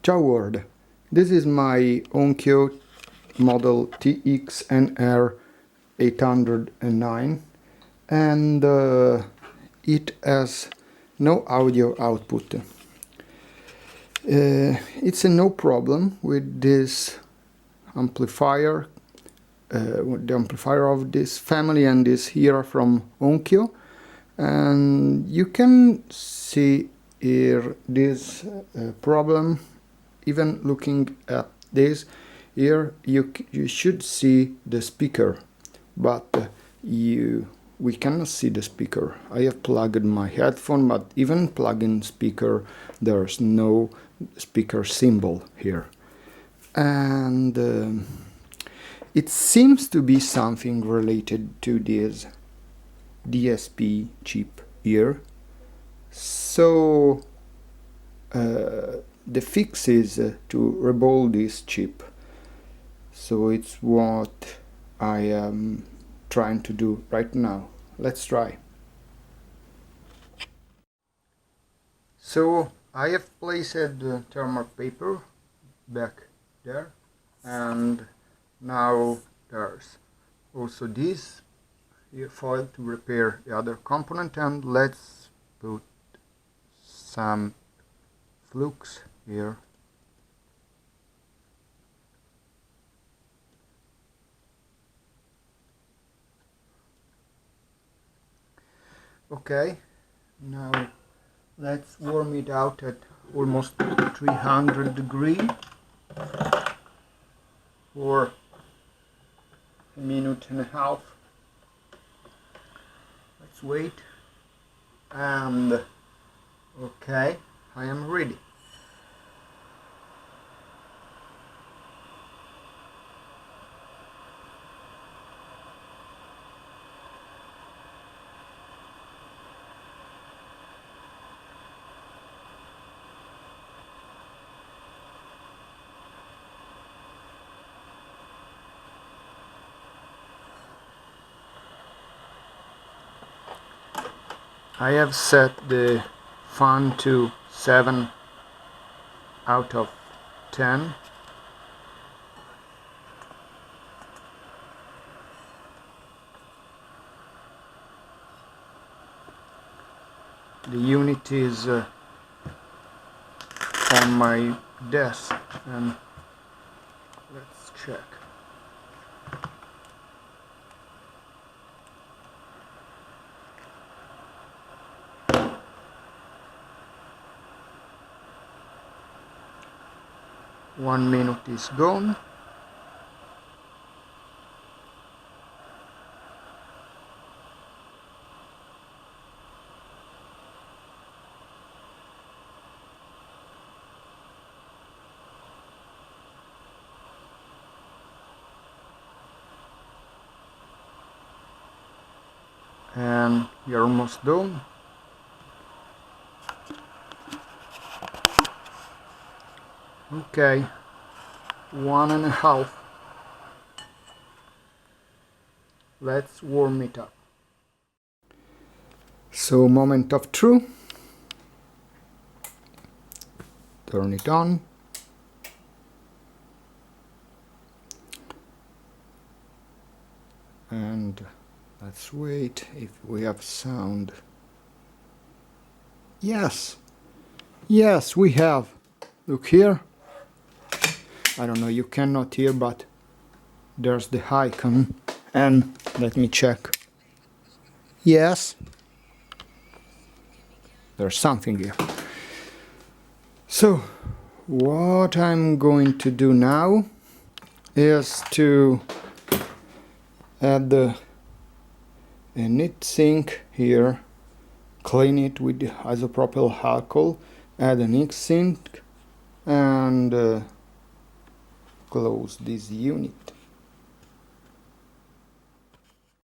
Ciao world, this is my Onkyo model TX-NR809 and it has no audio output. It's a no problem with this amplifier, the amplifier of this family, and is here from Onkyo, and you can see here this problem. Even looking at this here, you should see the speaker, but we cannot see the speaker. I have plugged my headphone, but even plugging speaker, there's no speaker symbol here. And it seems to be something related to this DSP chip here. So the fix is to reball this chip. So it's what I am trying to do right now. Let's try. So I have placed the thermal paper back there, and now there's also this foil to repair the other component, and let's put some flux here. Okay, now let's warm it out at almost 300 degrees for a minute and a half. Let's wait, and okay, I am ready. I have set the fan to 7 out of 10. The unit is on my desk, and let's check. One minute is gone. And you're almost done. Okay, 1.5. Let's warm it up. So, moment of truth. Turn it on. And let's wait if we have sound. Yes, yes, we have. Look here. I don't know, you cannot hear, but there's the icon, and let me check. Yes, there's something here. So what I'm going to do now is to add a neat sink here, clean it with isopropyl alcohol, add a neat sink, and close this unit.